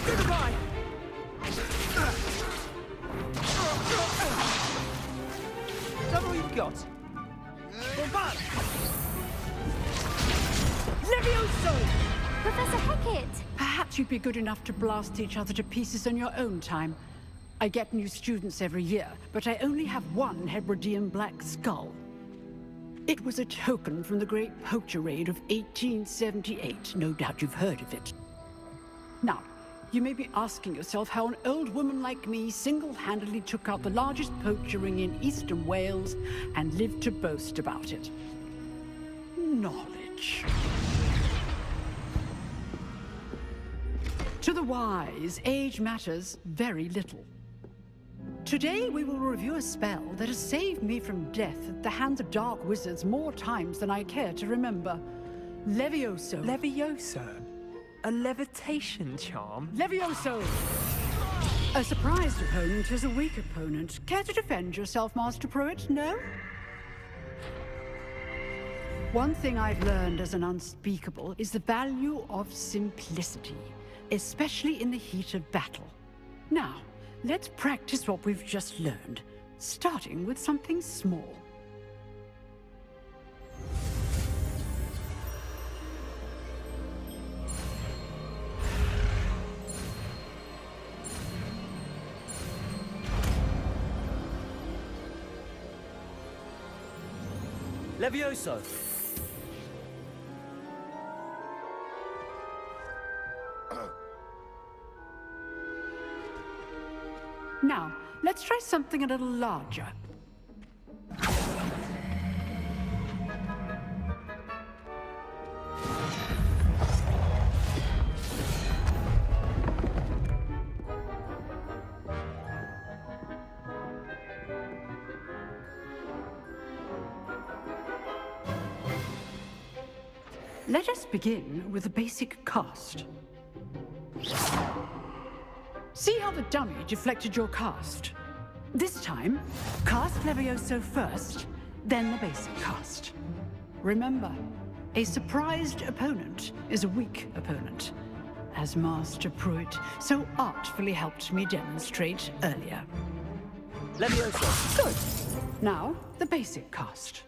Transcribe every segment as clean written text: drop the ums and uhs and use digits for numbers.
Goodbye! Is that all you've got? Bombard! Levioso! Professor Hackett! Perhaps you'd be good enough to blast each other to pieces in your own time. I get new students every year, but I only have one Hebridean black skull. It was a token from the Great Poacher Raid of 1878. No doubt you've heard of it. Now, you may be asking yourself how an old woman like me single-handedly took out the largest poacher ring in eastern Wales and lived to boast about it. Knowledge. To the wise, age matters very little. Today we will review a spell that has saved me from death at the hands of dark wizards more times than I care to remember. Levioso. Levioso? A levitation charm? Levioso! A surprised opponent is a weak opponent. Care to defend yourself, Master Pruitt? No? One thing I've learned as an unspeakable is the value of simplicity, especially in the heat of battle. Now, let's practice what we've just learned, starting with something small. Levioso! Now, let's try something a little larger. Let us begin with the basic cast. See how the dummy deflected your cast? This time, cast Levioso first, then the basic cast. Remember, a surprised opponent is a weak opponent, as Master Pruitt so artfully helped me demonstrate earlier. Levioso! Good. Now, the basic cast.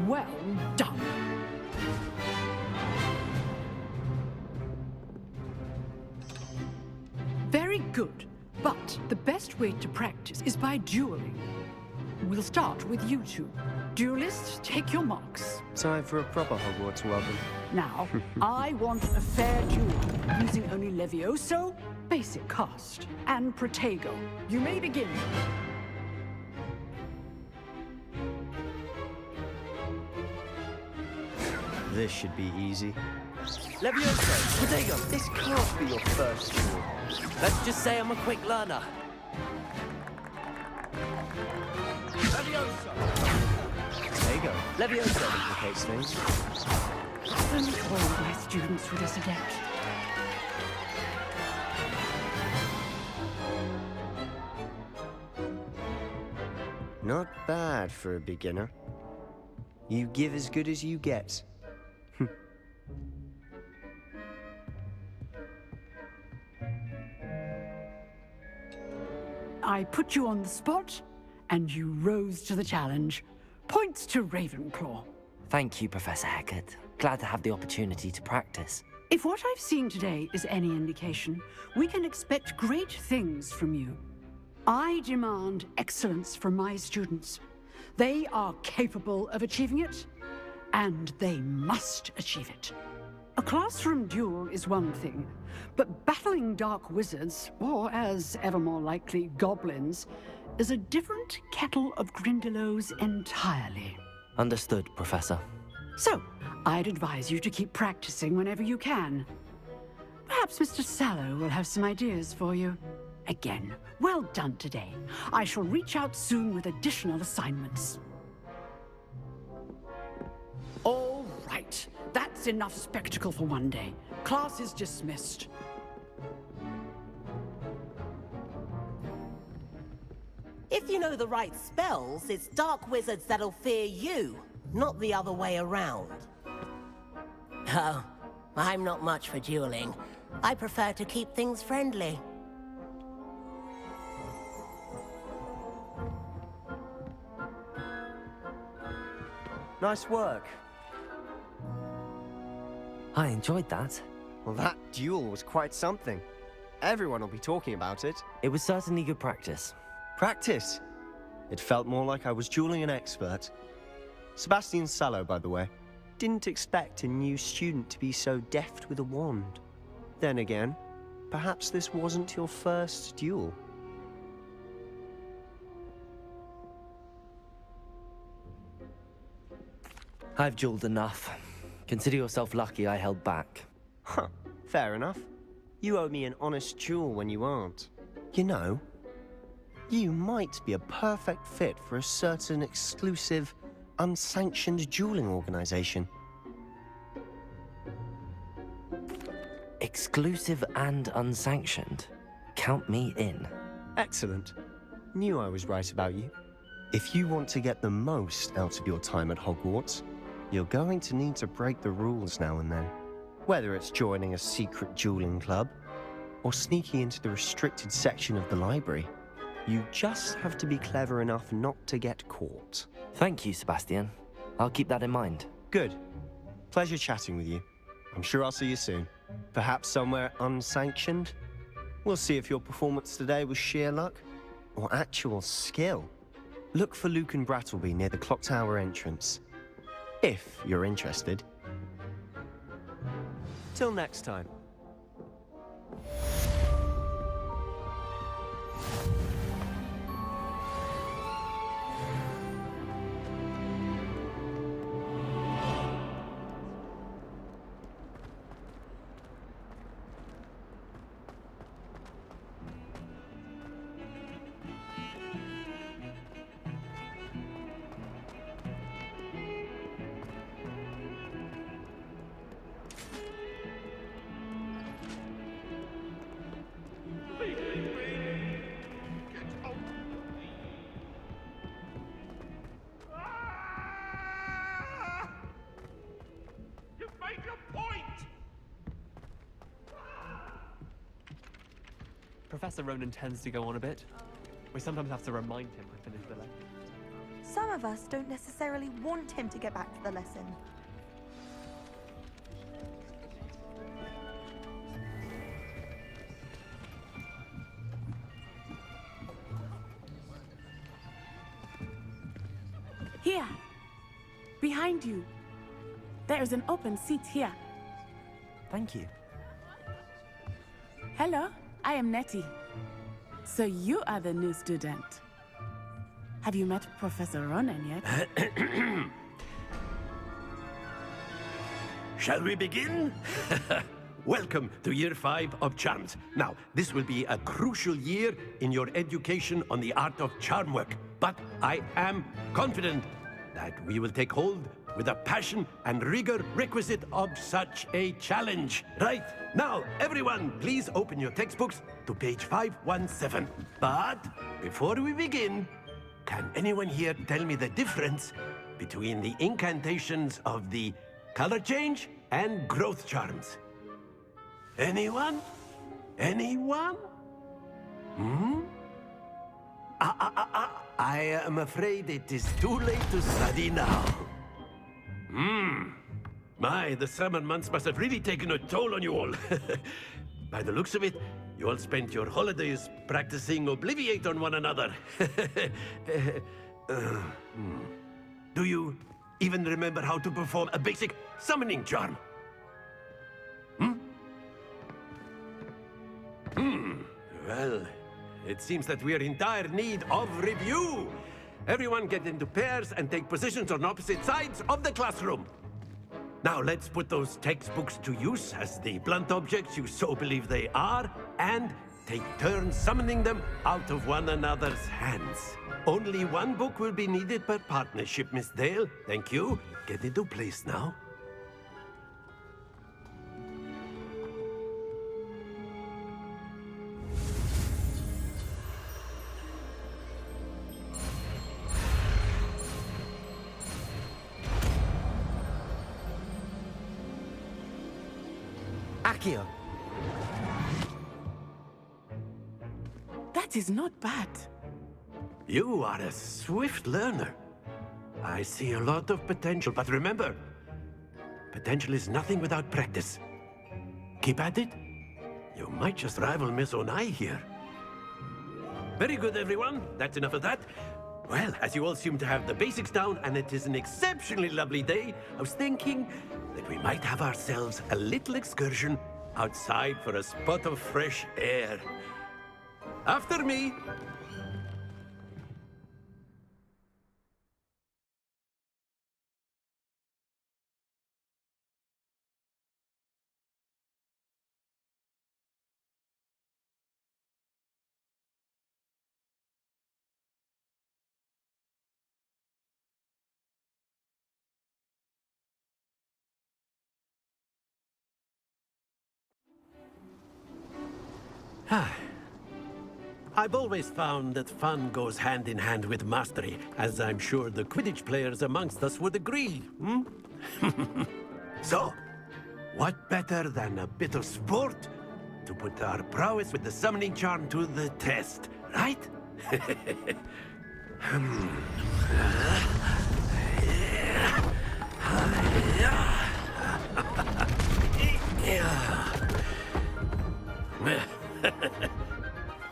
Well done. Very good, but the best way to practice is by dueling. We'll start with you two. Duelists, take your marks. Time for a proper Hogwarts welcome. Now, I want a fair duel, using only Levioso, basic cast, and Protego. You may begin. This should be easy. Levioso! Protego! This can't be your first duel. Let's just say I'm a quick learner. Levioso! There you go. Levioso! Complicates things. Only all my students were this adept. Not bad for a beginner. You give as good as you get. I put you on the spot, and you rose to the challenge. Points to Ravenclaw. Thank you, Professor Hackett. Glad to have the opportunity to practice. If what I've seen today is any indication, we can expect great things from you. I demand excellence from my students. They are capable of achieving it, and they must achieve it. A classroom duel is one thing, but battling dark wizards, or as ever more likely, goblins, is a different kettle of Grindylows entirely. Understood, Professor. So, I'd advise you to keep practicing whenever you can. Perhaps Mr. Sallow will have some ideas for you. Again, well done today. I shall reach out soon with additional assignments. All right, that's enough spectacle for one day. Class is dismissed. If you know the right spells, it's dark wizards that'll fear you, not the other way around. Oh, I'm not much for dueling. I prefer to keep things friendly. Nice work. I enjoyed that. Well, that duel was quite something. Everyone will be talking about it. It was certainly good practice. Practice. It felt more like I was dueling an expert. Sebastian Sallow, by the way. Didn't expect a new student to be so deft with a wand. Then again, perhaps this wasn't your first duel. I've dueled enough. Consider yourself lucky I held back. Huh, fair enough. You owe me an honest duel when you aren't. You know, you might be a perfect fit for a certain exclusive, unsanctioned dueling organization. Exclusive and unsanctioned. Count me in. Excellent. Knew I was right about you. If you want to get the most out of your time at Hogwarts, you're going to need to break the rules now and then. Whether it's joining a secret dueling club, or sneaking into the restricted section of the library, you just have to be clever enough not to get caught. Thank you, Sebastian. I'll keep that in mind. Good. Pleasure chatting with you. I'm sure I'll see you soon. Perhaps somewhere unsanctioned? We'll see if your performance today was sheer luck or actual skill. Look for Luke and Brattleby near the clock tower entrance, if you're interested. Till next time. Professor Ronan tends to go on a bit. We sometimes have to remind him to finish the lesson. Some of us don't necessarily want him to get back to the lesson. Here, behind you. There is an open seat here. Thank you. Hello, I am Nettie. So you are the new student. Have you met Professor Ronan yet? Shall we begin? Welcome to Year 5 of Charms. Now, this will be a crucial year in your education on the art of charm work. But I am confident that we will take hold with the passion and rigor requisite of such a challenge. Right, now, everyone, please open your textbooks to page 517. But before we begin, can anyone here tell me the difference between the incantations of the color change and growth charms? Anyone? Anyone? I am afraid it is too late to study now. My, the summer months must have really taken a toll on you all. By the looks of it, you all spent your holidays practicing Obliviate on one another. Do you even remember how to perform a basic summoning charm? Well, it seems that we are in dire need of review. Everyone get into pairs and take positions on opposite sides of the classroom. Now let's put those textbooks to use as the blunt objects you so believe they are, and take turns summoning them out of one another's hands. Only one book will be needed per partnership, Miss Dale. Thank you. Get into place now. Accio, That is not bad. You are a swift learner. I see a lot of potential, but remember, potential is nothing without practice. Keep at it. You might just rival Miss Onai here. Very good, everyone. That's enough of that. Well, as you all seem to have the basics down, and it is an exceptionally lovely day, I was thinking that we might have ourselves a little excursion outside for a spot of fresh air. After me. I've always found that fun goes hand in hand with mastery, as I'm sure the Quidditch players amongst us would agree. So, what better than a bit of sport to put our prowess with the summoning charm to the test, right?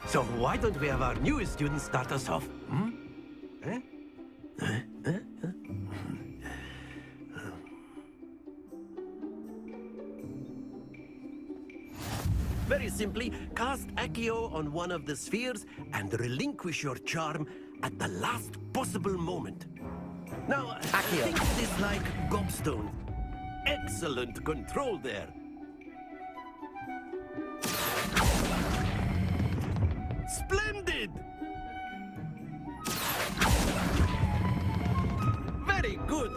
So why don't we have our newest student start us off? Eh? Very simply, cast Accio on one of the spheres and relinquish your charm at the last possible moment. Now, Accio. think of this like gobstone. Excellent control there. Splendid! Very good!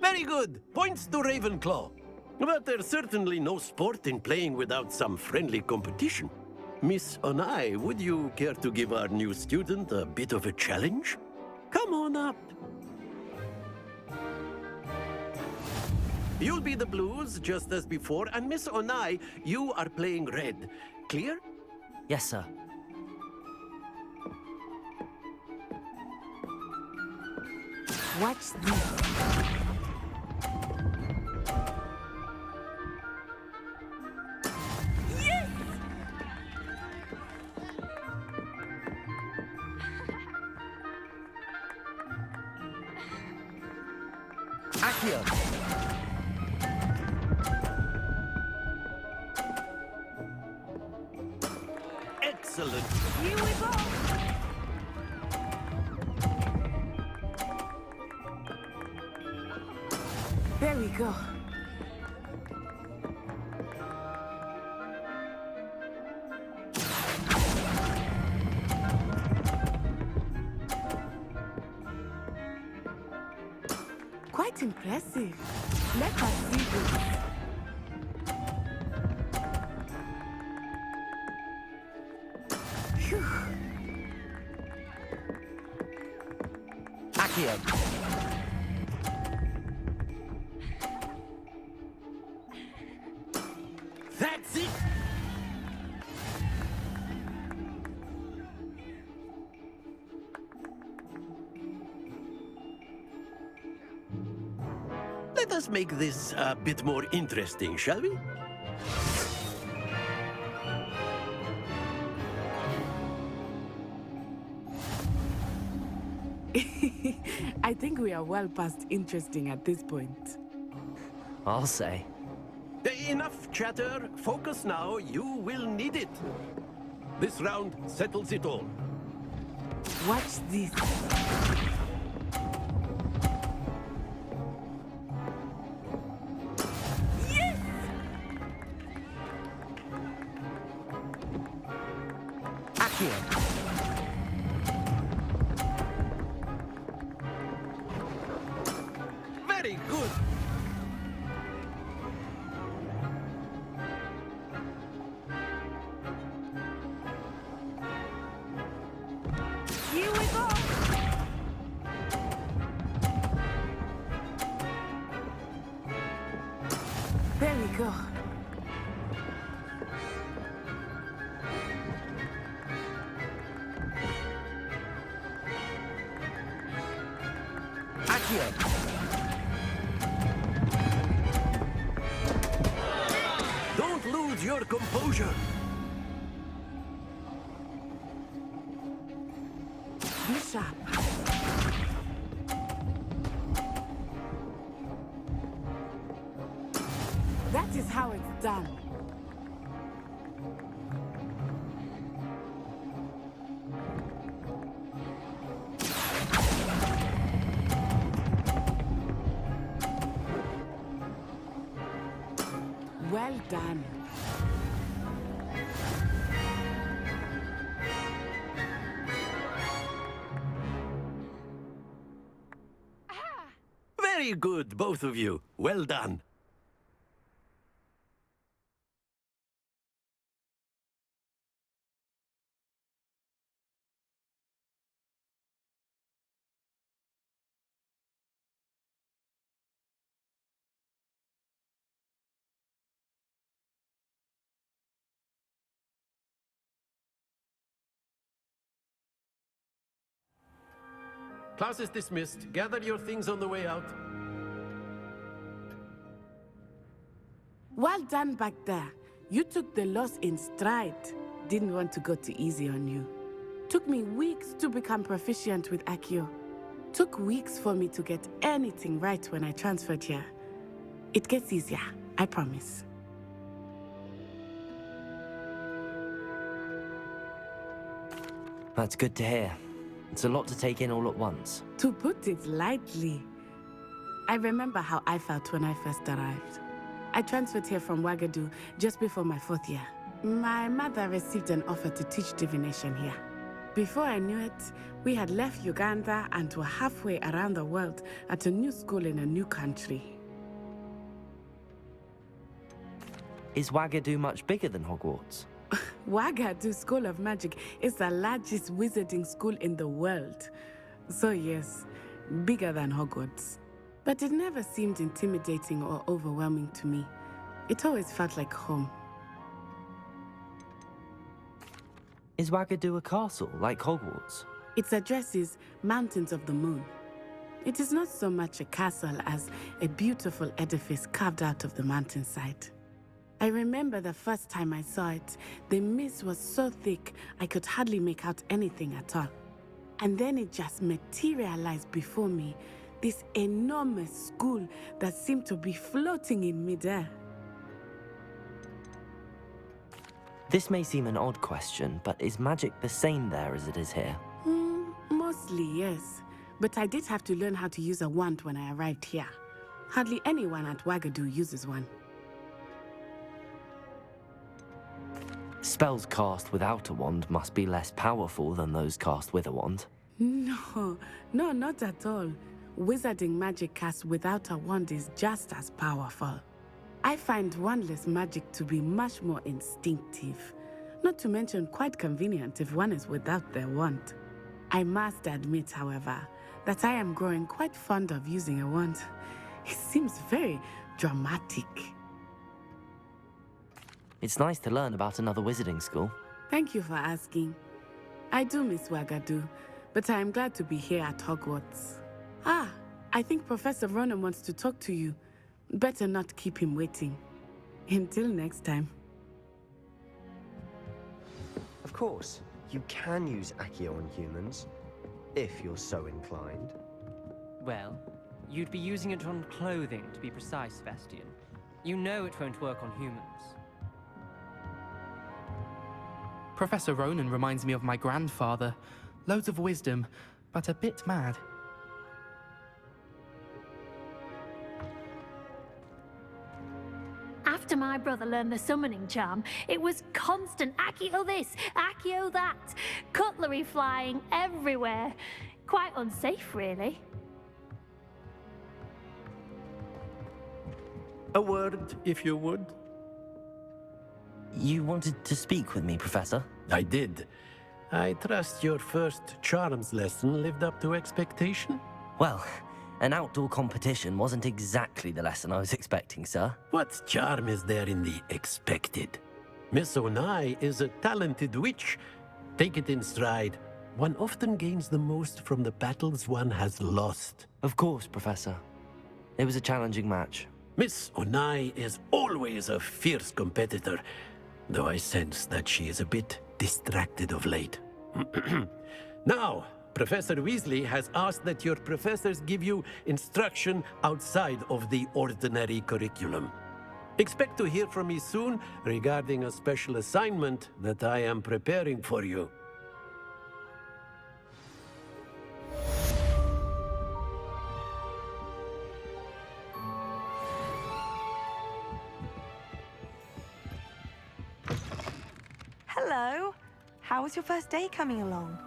Very good! Points to Ravenclaw. But there's certainly no sport in playing without some friendly competition. Miss Onai, would you care to give our new student a bit of a challenge? Come on up. You'll be the blues, just as before, and Miss Onai, you are playing red. Clear? Yes, sir. Watch this. Accio. Excellent. Here we go. There we go. Quite impressive. Let us see this. Phew. Accio. That's it! Let us make this a bit more interesting, shall we? I think we are well past interesting at this point. I'll say. Enough chatter. Focus now. You will need it. This round settles it all. Watch this. Accio. Very good. Here we go. go. Don't lose your composure. Be sharp. That is how it's done. Well done. Very good, both of you. Well done. Class is dismissed. Gather your things on the way out. Well done back there. You took the loss in stride. Didn't want to go too easy on you. Took me weeks to become proficient with Accio. Took weeks for me to get anything right when I transferred here. It gets easier, I promise. That's good to hear. It's a lot to take in all at once. To put it lightly, I remember how I felt when I first arrived. I transferred here from Wagadu just before my 4th year. My mother received an offer to teach divination here. Before I knew it, we had left Uganda and were halfway around the world at a new school in a new country. Is Wagadu much bigger than Hogwarts? Wagadu School of Magic is the largest wizarding school in the world. So yes, bigger than Hogwarts. But it never seemed intimidating or overwhelming to me. It always felt like home. Is Wagadu a castle, like Hogwarts? Its address is Mountains of the Moon. It is not so much a castle as a beautiful edifice carved out of the mountainside. I remember the first time I saw it, the mist was so thick I could hardly make out anything at all. And then it just materialized before me, this enormous school that seemed to be floating in midair. This may seem an odd question, but is magic the same there as it is here? Mostly, yes. But I did have to learn how to use a wand when I arrived here. Hardly anyone at Wagadu uses one. Spells cast without a wand must be less powerful than those cast with a wand. No, not at all. Wizarding magic cast without a wand is just as powerful. I find wandless magic to be much more instinctive. Not to mention quite convenient if one is without their wand. I must admit, however, that I am growing quite fond of using a wand. It seems very dramatic. It's nice to learn about another wizarding school. Thank you for asking. I do miss Wagadu, but I am glad to be here at Hogwarts. I think Professor Ronan wants to talk to you. Better not keep him waiting. Until next time. Of course, you can use Accio on humans, if you're so inclined. Well, you'd be using it on clothing, to be precise, Sebastian. You know it won't work on humans. Professor Ronan reminds me of my grandfather. Loads of wisdom, but a bit mad. After my brother learned the summoning charm, it was constant Accio this, Accio that, cutlery flying everywhere. Quite unsafe, really. A word, if you would. You wanted to speak with me, Professor? I did. I trust your first charms lesson lived up to expectation? Well, An outdoor competition wasn't exactly the lesson I was expecting, sir. What charm is there in the expected? Miss Onai is a talented witch. Take it in stride. One often gains the most from the battles one has lost. Of course, Professor. It was a challenging match. Miss Onai is always a fierce competitor, though I sense that she is a bit distracted of late. Now, Professor Weasley has asked that your professors give you instruction outside of the ordinary curriculum. Expect to hear from me soon regarding a special assignment that I am preparing for you. Hello. How was your first day coming along?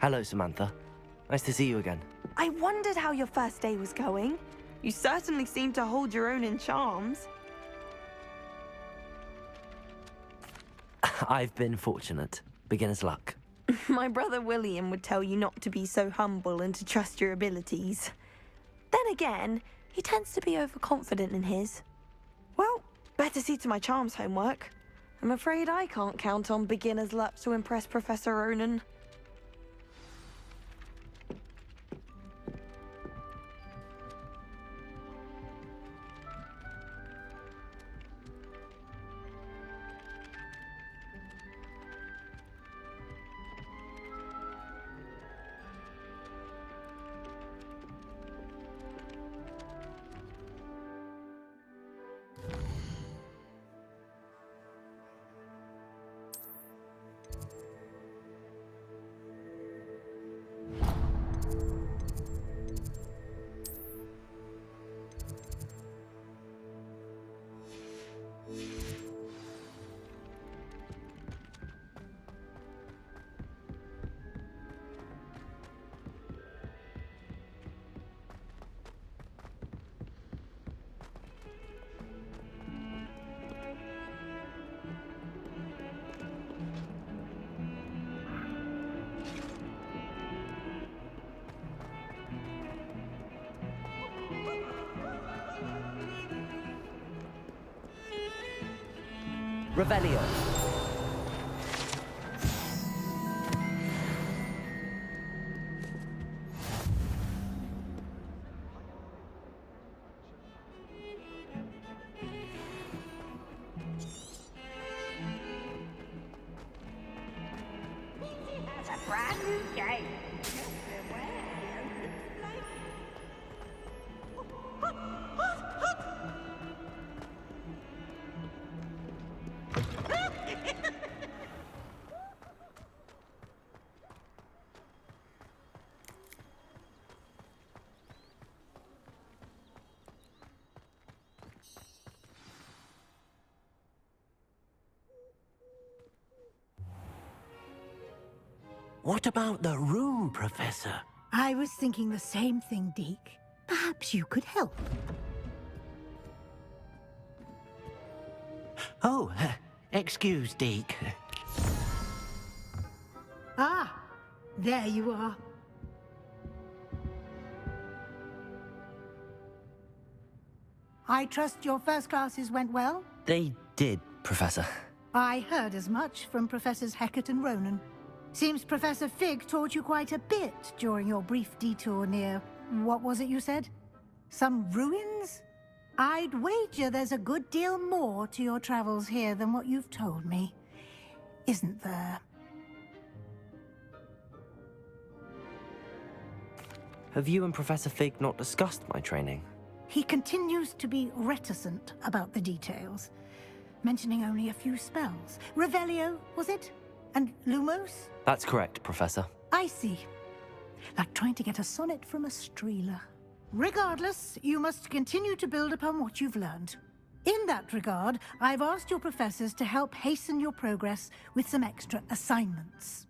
Hello, Samantha. Nice to see you again. I wondered how your first day was going. You certainly seem to hold your own in charms. I've been fortunate. Beginner's luck. My brother William would tell you not to be so humble and to trust your abilities. Then again, he tends to be overconfident in his. Well, better see to my charms homework. I'm afraid I can't count on beginner's luck to impress Professor Ronan. Revelio. That's a brand new game. What about the room, Professor? I was thinking the same thing, Deke. Perhaps you could help. Oh, excuse, Deke. Ah, there you are. I trust your first classes went well? They did, Professor. I heard as much from Professors Hecat and Ronan. Seems Professor Fig taught you quite a bit during your brief detour near... what was it you said? Some ruins? I'd wager there's a good deal more to your travels here than what you've told me. Isn't there? Have you and Professor Fig not discussed my training? He continues to be reticent about the details, mentioning only a few spells. Revelio, was it? And Lumos? That's correct, Professor. I see. Like trying to get a sonnet from a streeler. Regardless, you must continue to build upon what you've learned. In that regard, I've asked your professors to help hasten your progress with some extra assignments.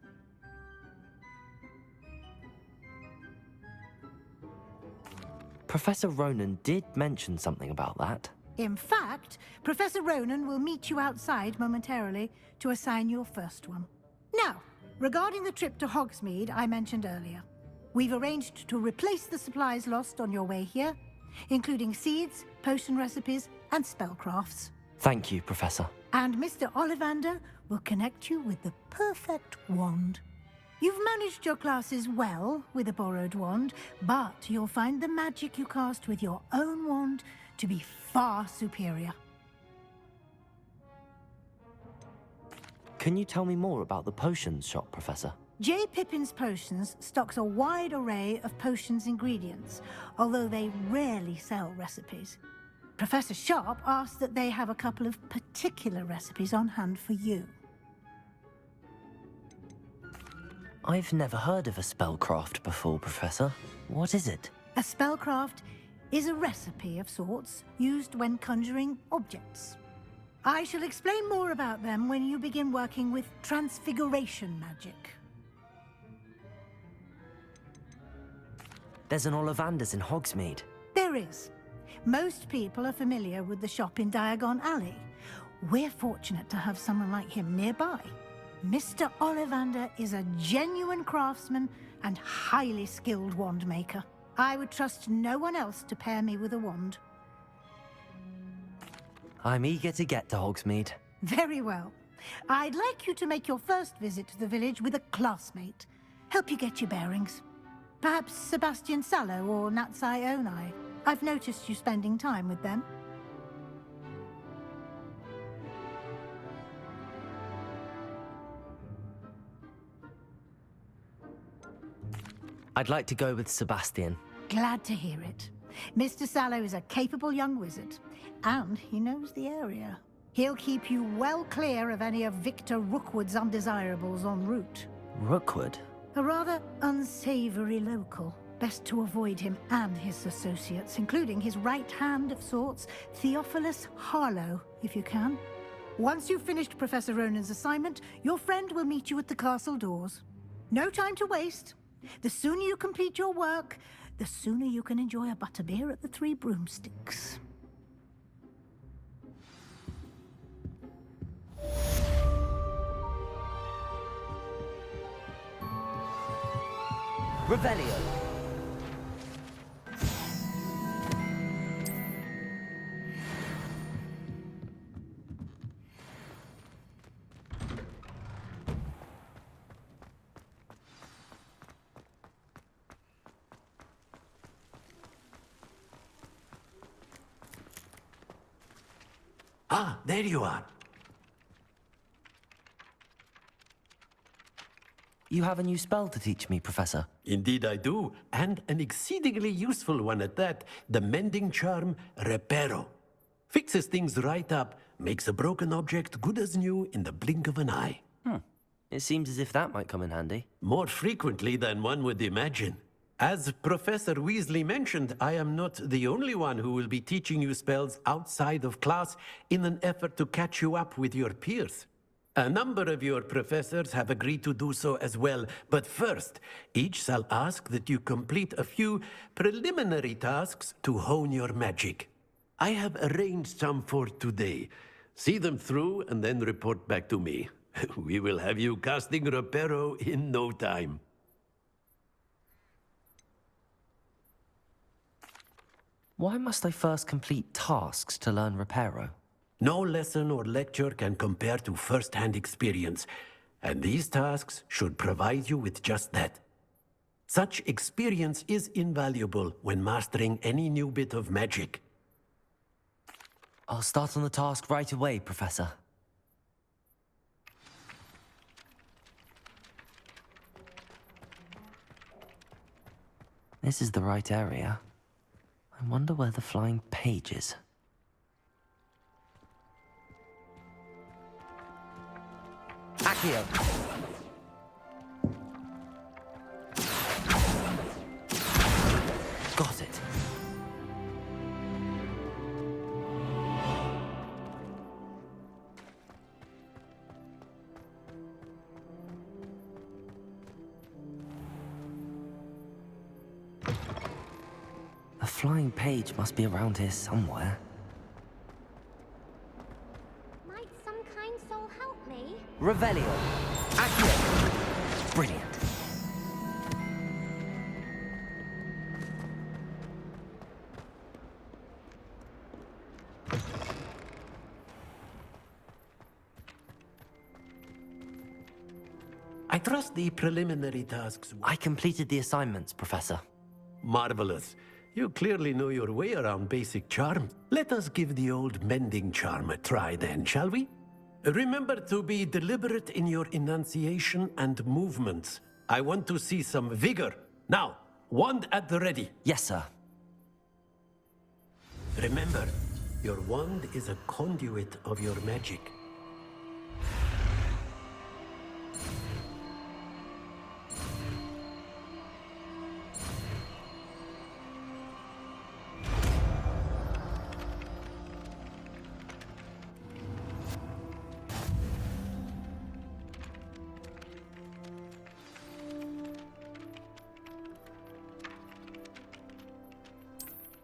Professor Ronan did mention something about that. In fact, Professor Ronan will meet you outside momentarily to assign your first one. Now, Regarding the trip to Hogsmeade I mentioned earlier, we've arranged to replace the supplies lost on your way here, including seeds, potion recipes, and spellcrafts. Thank you, Professor. And Mr. Ollivander will connect you with the perfect wand. You've managed your classes well with a borrowed wand, but you'll find the magic you cast with your own wand to be far superior. Can you tell me more about the potions shop, Professor? J. Pippin's Potions stocks a wide array of potions ingredients, although they rarely sell recipes. Professor Sharp asked that they have a couple of particular recipes on hand for you. I've never heard of a spellcraft before, Professor. What is it? A spellcraft is a recipe of sorts used when conjuring objects. I shall explain more about them when you begin working with transfiguration magic. There's an Ollivander's in Hogsmeade. There is. Most people are familiar with the shop in Diagon Alley. We're fortunate to have someone like him nearby. Mr. Ollivander is a genuine craftsman and highly skilled wand maker. I would trust no one else to pair me with a wand. I'm eager to get to Hogsmeade. Very well. I'd like you to make your first visit to the village with a classmate. Help you get your bearings. Perhaps Sebastian Sallow or Natsai Onai. I've noticed you spending time with them. I'd like to go with Sebastian. Glad to hear it. Mr. Sallow is a capable young wizard, and he knows the area. He'll keep you well clear of any of Victor Rookwood's undesirables en route. Rookwood? A rather unsavory local. Best to avoid him and his associates, including his right hand of sorts, Theophilus Harlow, if you can. Once you've finished Professor Ronan's assignment, your friend will meet you at the castle doors. No time to waste. The sooner you complete your work, the sooner you can enjoy a butterbeer at the Three Broomsticks. Revelio. Ah, there you are. You have a new spell to teach me, Professor. Indeed I do, and an exceedingly useful one at that, the mending charm Reparo. Fixes things right up, makes a broken object good as new in the blink of an eye. It seems as if that might come in handy. More frequently than one would imagine. As Professor Weasley mentioned, I am not the only one who will be teaching you spells outside of class in an effort to catch you up with your peers. A number of your professors have agreed to do so as well, but first, each shall ask that you complete a few preliminary tasks to hone your magic. I have arranged some for today. See them through and then report back to me. We will have you casting Reparo in no time. Why must I first complete tasks to learn Reparo? No lesson or lecture can compare to first-hand experience, and these tasks should provide you with just that. Such experience is invaluable when mastering any new bit of magic. I'll start on the task right away, Professor. This is the right area. I wonder where the flying page is. Accio! Got it. The flying page must be around here somewhere. Might some kind soul help me? Revelio! Accio! I trust the preliminary tasks. I completed the assignments, Professor. Marvelous. You clearly know your way around basic charm. Let us give the old mending charm a try then, shall we? Remember to be deliberate in your enunciation and movements. I want to see some vigor. Now, wand at the ready. Yes, sir. Remember, your wand is a conduit of your magic.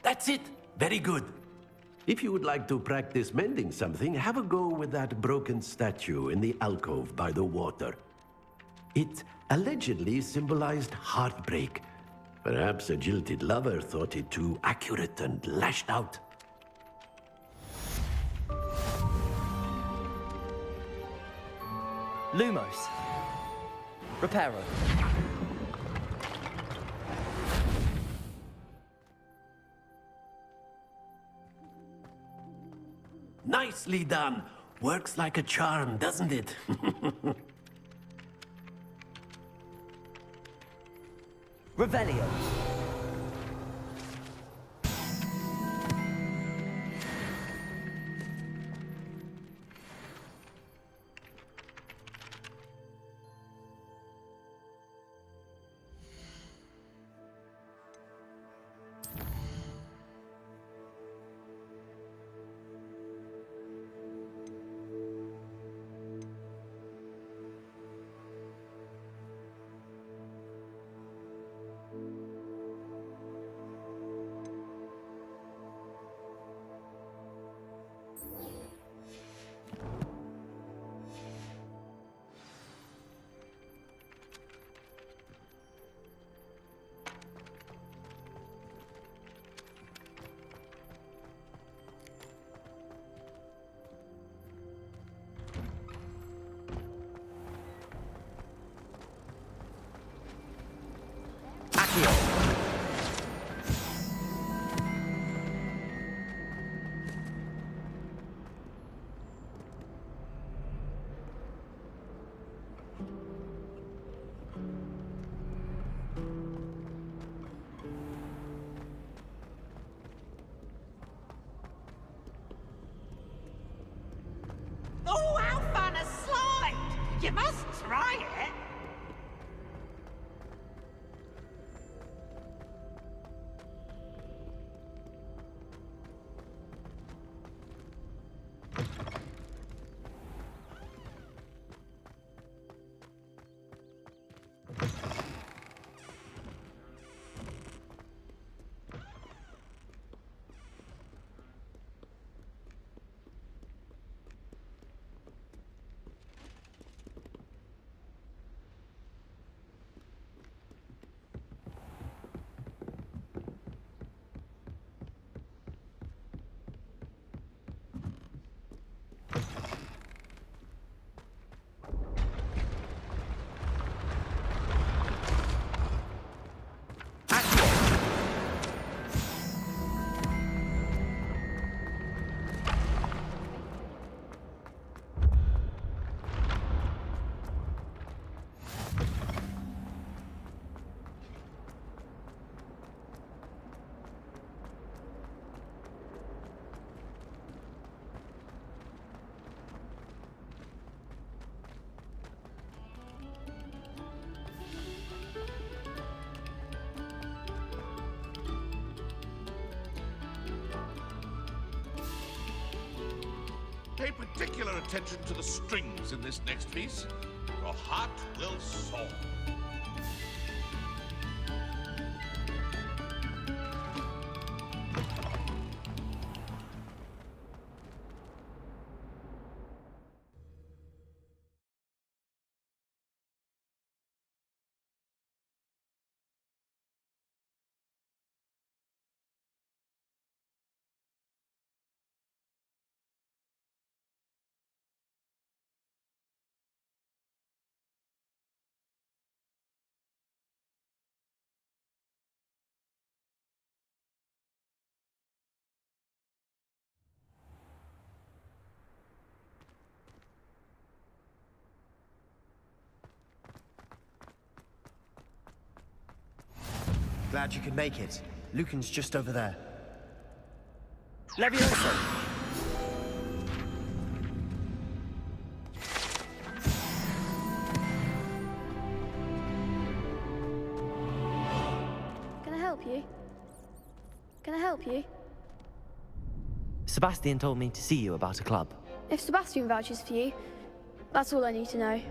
That's it! Very good. If you would like to practice mending something, have a go with that broken statue in the alcove by the water. It allegedly symbolized heartbreak. Perhaps a jilted lover thought it too accurate and lashed out. Lumos. Reparo. Nicely done. Works like a charm, doesn't it? Revelio. Oh, how fun a slide! You must try it! Pay particular attention to the strings in this next piece. Your heart will soar. Glad you could make it. Lucan's just over there. Levioso! Can I help you? Can I help you? Sebastian told me to see you about a club. If Sebastian vouches for you, that's all I need to know.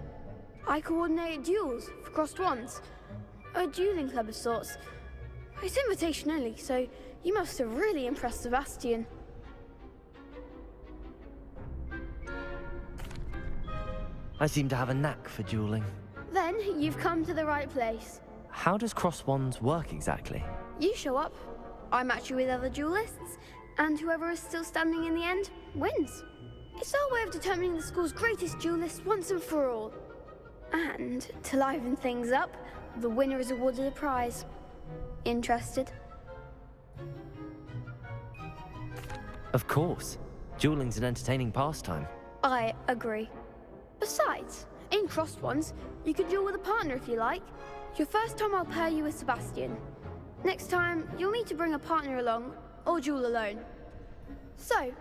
I coordinate duels for crossed wands. A dueling club of sorts. It's invitation only, so you must have really impressed Sebastian. I seem to have a knack for dueling. Then you've come to the right place. How does cross wands work exactly? You show up, I match you with other duelists, and whoever is still standing in the end wins. It's our way of determining the school's greatest duelist once and for all. And to liven things up, the winner is awarded a prize. Interested? Of course. Dueling's an entertaining pastime. I agree. Besides, in crossed ones, you can duel with a partner if you like. Your first time I'll pair you with Sebastian. Next time, you'll need to bring a partner along, or duel alone. So,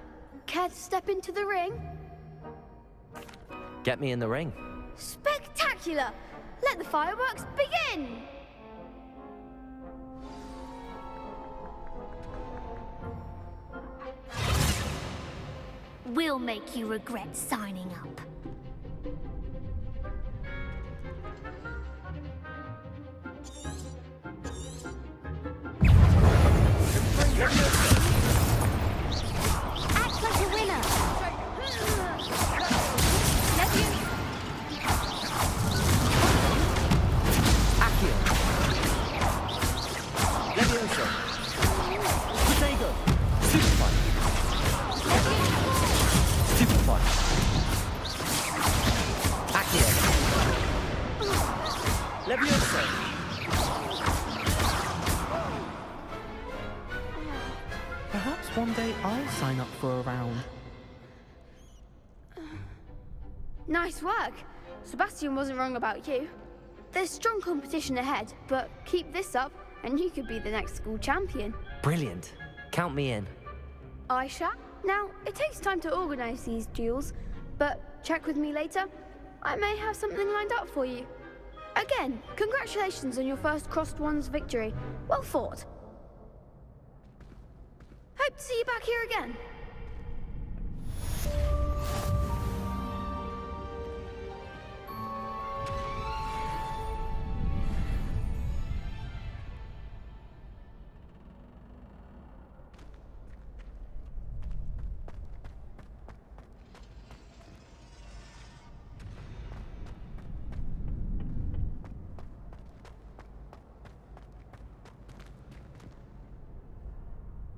care to step into the ring? Get me in the ring. Spectacular! Let the fireworks begin! We'll make you regret signing up. Act like a winner! Accio! Levioso! Protego! Super fight! Super fight! Accio! Levioso! Perhaps one day I'll sign up for a round. Nice work. Sebastian wasn't wrong about you. There's strong competition ahead, but keep this up and you could be the next school champion. Brilliant. Count me in. Aisha, now it takes time to organize these duels, but check with me later. I may have something lined up for you. Again, congratulations on your first crossed wands victory. Well fought. Hope to see you back here again.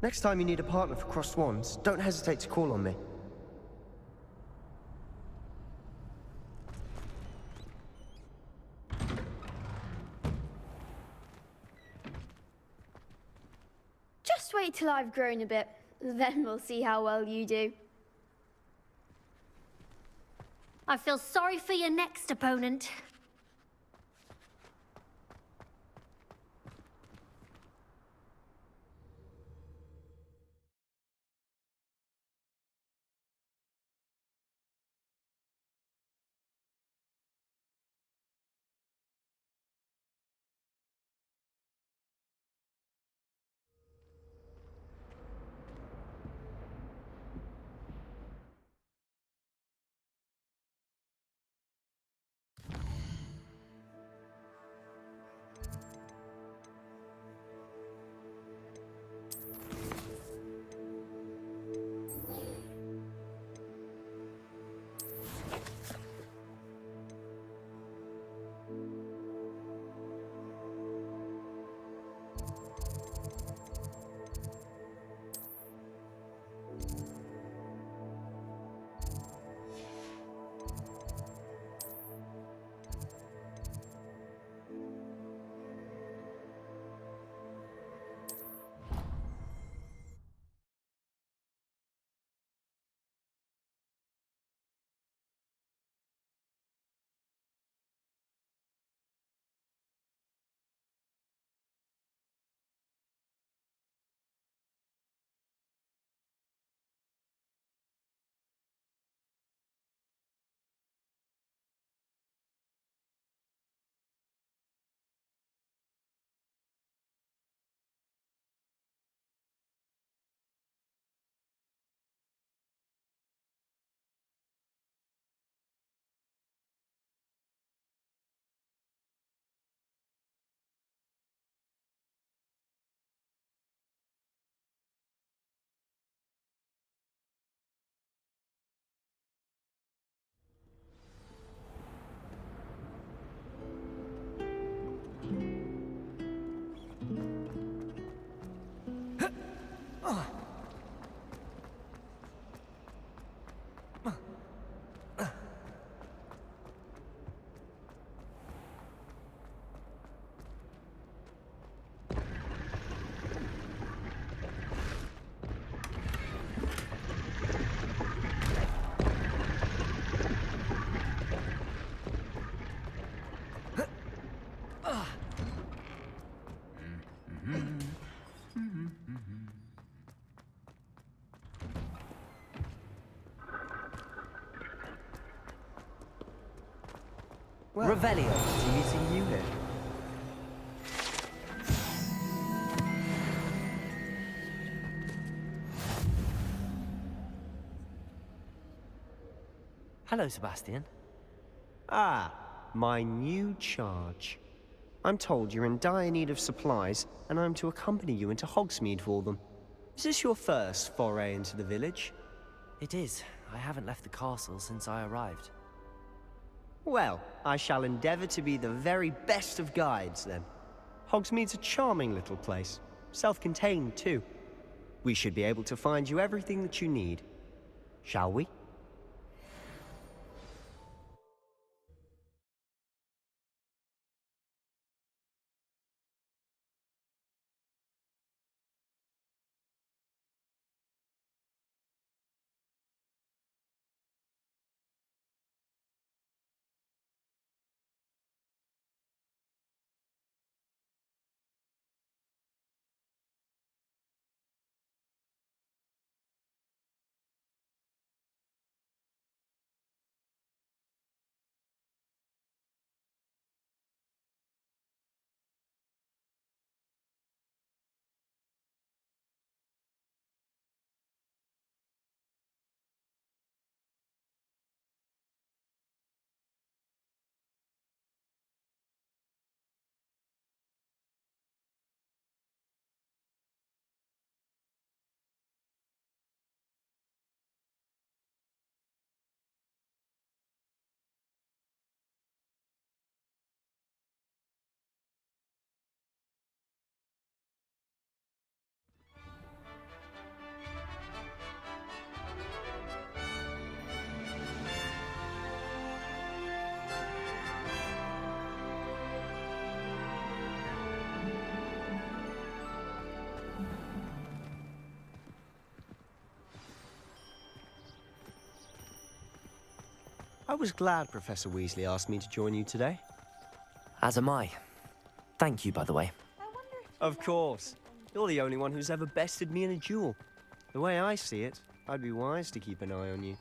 Next time you need a partner for crossed wands, don't hesitate to call on me. Just wait till I've grown a bit, then we'll see how well you do. I feel sorry for your next opponent. Well, Revelio. fancy meeting you here. Hello, Sebastian. Ah, my new charge. I'm told you're in dire need of supplies, and I'm to accompany you into Hogsmeade for them. Is this your first foray into the village? It is. I haven't left the castle since I arrived. Well, I shall endeavor to be the very best of guides, then. Hogsmeade's a charming little place. Self-contained, too. We should be able to find you everything that you need. Shall we? I was glad Professor Weasley asked me to join you today. As am I. Thank you, by the way. Of course. You're the only one who's ever bested me in a duel. The way I see it, I'd be wise to keep an eye on you.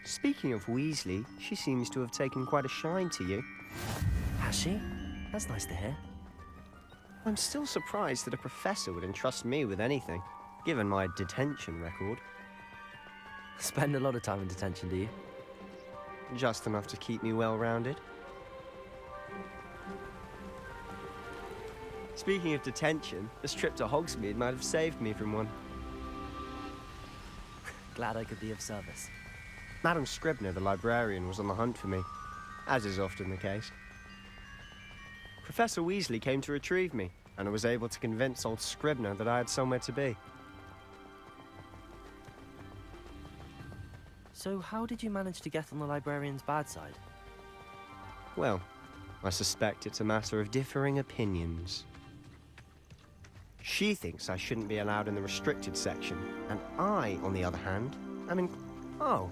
Speaking of Weasley, she seems to have taken quite a shine to you. Has she? That's nice to hear. I'm still surprised that a professor would entrust me with anything, given my detention record. Spend a lot of time in detention, do you? Just enough to keep me well-rounded. Speaking of detention, this trip to Hogsmeade might have saved me from one. Glad I could be of service. Madam Scribner, the librarian, was on the hunt for me, as is often the case. Professor Weasley came to retrieve me, and I was able to convince old Scribner that I had somewhere to be. So how did you manage to get on the librarian's bad side? Well, I suspect it's a matter of differing opinions. She thinks I shouldn't be allowed in the restricted section, and I, on the other hand, am in... Oh,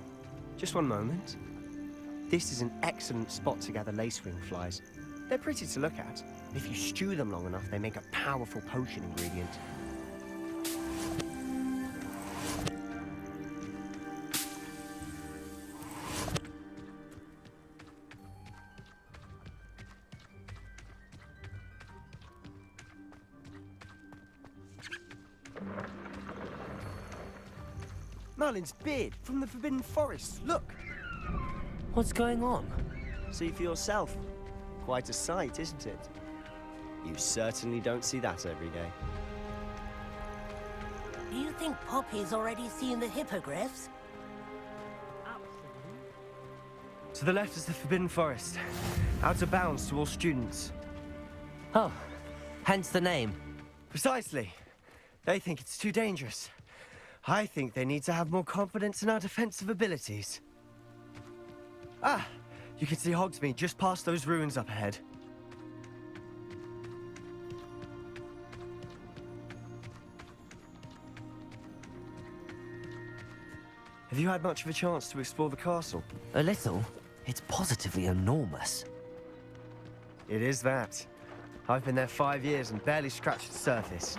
just one moment. This is an excellent spot to gather lacewing flies. They're pretty to look at. If you stew them long enough, they make a powerful potion ingredient. Merlin's beard from the Forbidden Forest. Look! What's going on? See for yourself. Quite a sight, isn't it? You certainly don't see that every day. Do you think Poppy's already seen the hippogriffs? To the left is the Forbidden Forest. Out of bounds to all students. Oh, hence the name. Precisely. They think it's too dangerous. I think they need to have more confidence in our defensive abilities. Ah, you can see Hogsmeade just past those ruins up ahead. Have you had much of a chance to explore the castle? A little. It's positively enormous. It is that. I've been there 5 years and barely scratched the surface.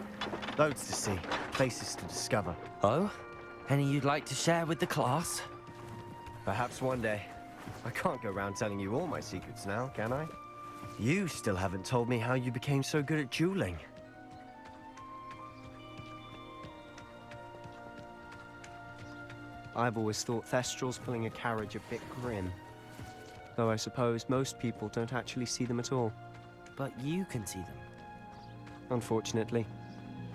Loads to see, places to discover. Oh? Any you'd like to share with the class? Perhaps one day. I can't go around telling you all my secrets now, can I? You still haven't told me how you became so good at dueling. I've always thought Thestrals pulling a carriage a bit grim. Though I suppose most people don't actually see them at all. But you can see them. Unfortunately.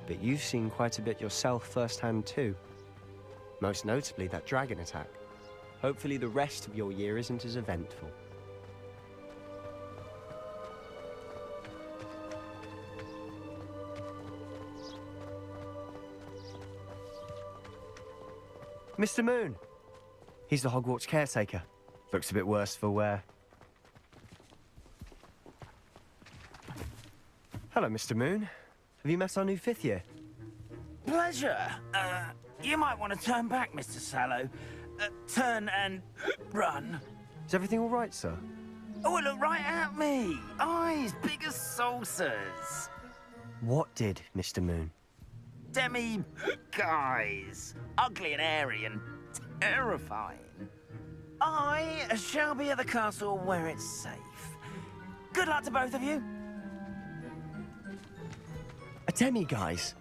But you've seen quite a bit yourself firsthand too. Most notably that dragon attack. Hopefully the rest of your year isn't as eventful. Mr. Moon! He's the Hogwarts caretaker. Looks a bit worse for wear. Hello, Mr. Moon. Have you met our new 5th year? Pleasure. You might want to turn back, Mr. Sallow. Turn and run. Is everything all right, sir? Oh, look right at me. Eyes big as saucers. What did, Mr. Moon? Guys. Ugly and airy and terrifying. I shall be at the castle where it's safe. Good luck to both of you. A demi-guise?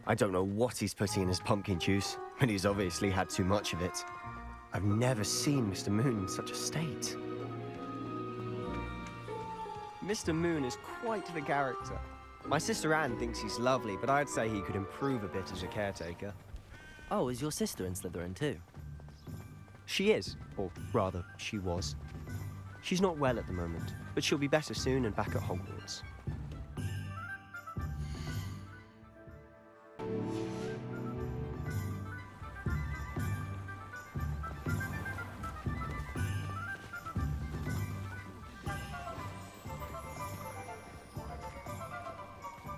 I don't know what he's putting in his pumpkin juice, but he's obviously had too much of it. I've never seen Mr. Moon in such a state. Mr. Moon is quite the character. My sister Anne thinks he's lovely, but I'd say he could improve a bit as a caretaker. Oh, is your sister in Slytherin too? She is, or rather, she was. She's not well at the moment, but she'll be better soon and back at Hogwarts.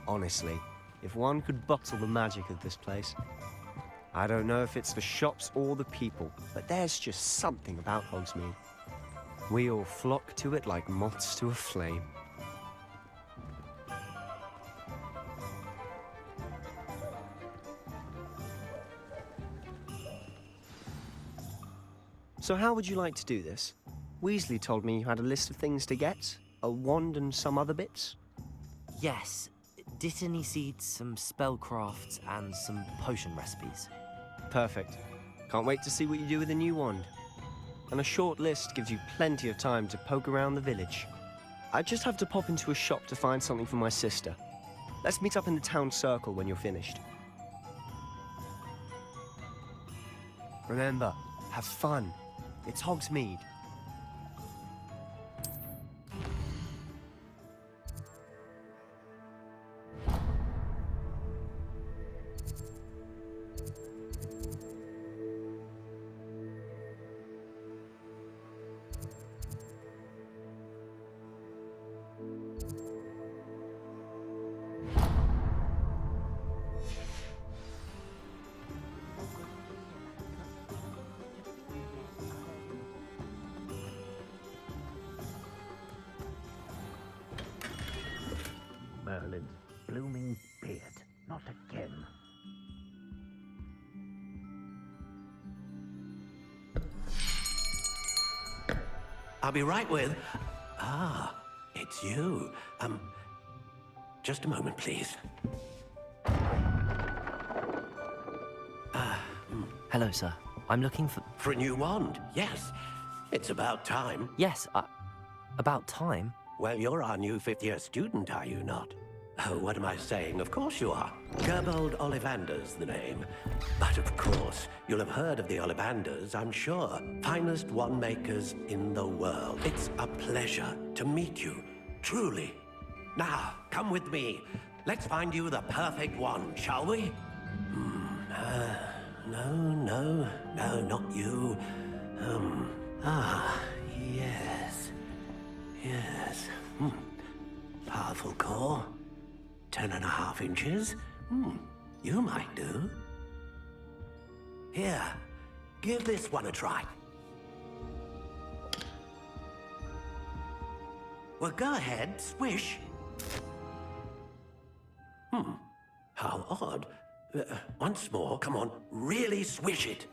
Honestly, if one could bottle the magic of this place. I don't know if it's the shops or the people, but there's just something about Hogsmeade. We all flock to it like moths to a flame. So how would you like to do this? Weasley told me you had a list of things to get, a wand and some other bits. Yes. Dittany seeds, some spellcrafts, and some potion recipes. Perfect. Can't wait to see what you do with the new wand. And a short list gives you plenty of time to poke around the village. I just have to pop into a shop to find something for my sister. Let's meet up in the town circle when you're finished. Remember, have fun. It's Hogsmeade. Merlin's blooming beard. Not again. I'll be right with... Ah, it's you. Just a moment, please. Hello, sir. I'm looking for... For a new wand, yes. It's about time. Yes, about time? Well, you're our new 5th-year student, are you not? Oh, what am I saying? Of course you are. Gerbold Ollivander's the name. But of course, you'll have heard of the Ollivanders, I'm sure. Finest wand makers in the world. It's a pleasure to meet you, truly. Now, come with me. Let's find you the perfect wand, shall we? No, not you. Yes. Powerful core. 10.5 inches. You might do. Here, give this one a try. Well, go ahead, swish. How odd. Once more, come on, really swish it.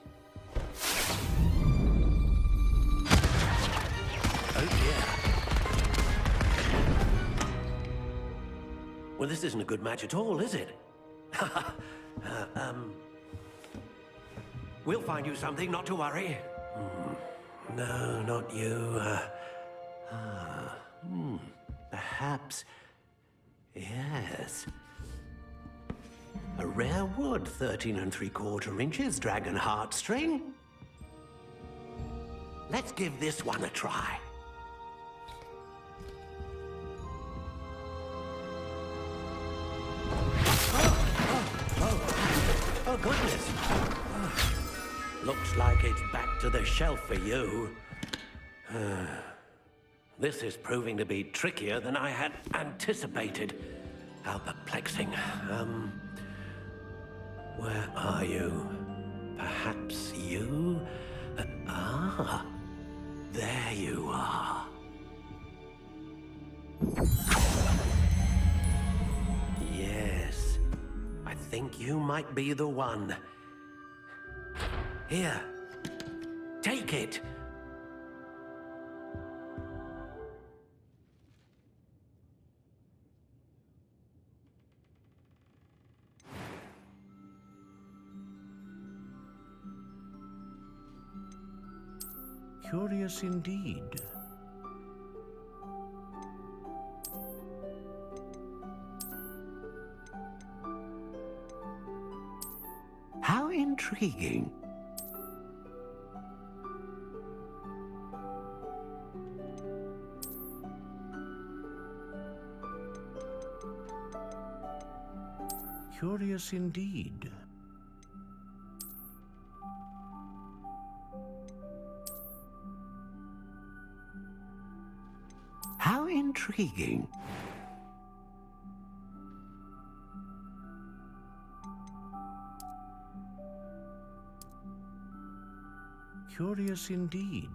Well, this isn't a good match at all, is it? We'll find you something, not to worry. No, not you. Perhaps... Yes. A rare wood, 13 3/4 inches, dragon heartstring. Let's give this one a try. Oh, goodness. Looks like it's back to the shelf for you. This is proving to be trickier than I had anticipated. How perplexing. Where are you? Perhaps you? There you are. Yes, I think you might be the one. Here, take it. Curious indeed. How intriguing. Curious indeed. How intriguing. Curious indeed.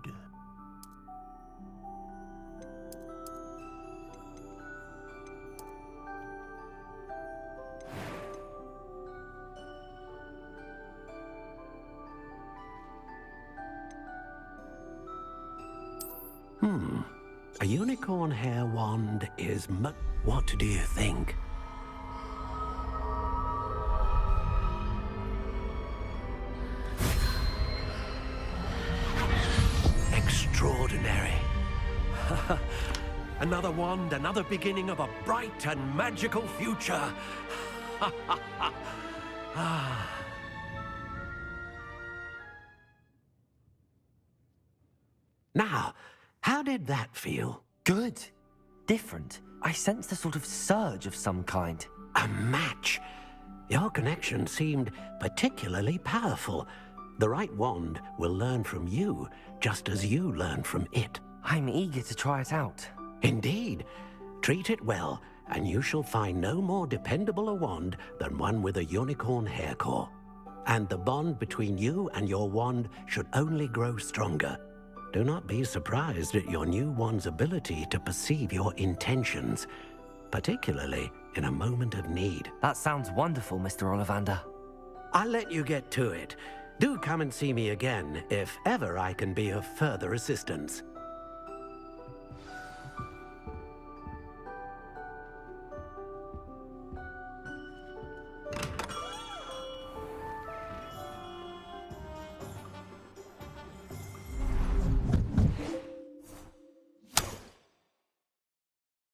A unicorn hair wand is what do you think? Extraordinary. Another wand, another beginning of a bright and magical future. Now, how did that feel? Good. Different. I sensed a sort of surge of some kind. A match. Your connection seemed particularly powerful. The right wand will learn from you, just as you learn from it. I'm eager to try it out. Indeed. Treat it well, and you shall find no more dependable a wand than one with a unicorn hair core. And the bond between you and your wand should only grow stronger. Do not be surprised at your new wand's ability to perceive your intentions, particularly in a moment of need. That sounds wonderful, Mr. Ollivander. I'll let you get to it. Do come and see me again if ever I can be of further assistance.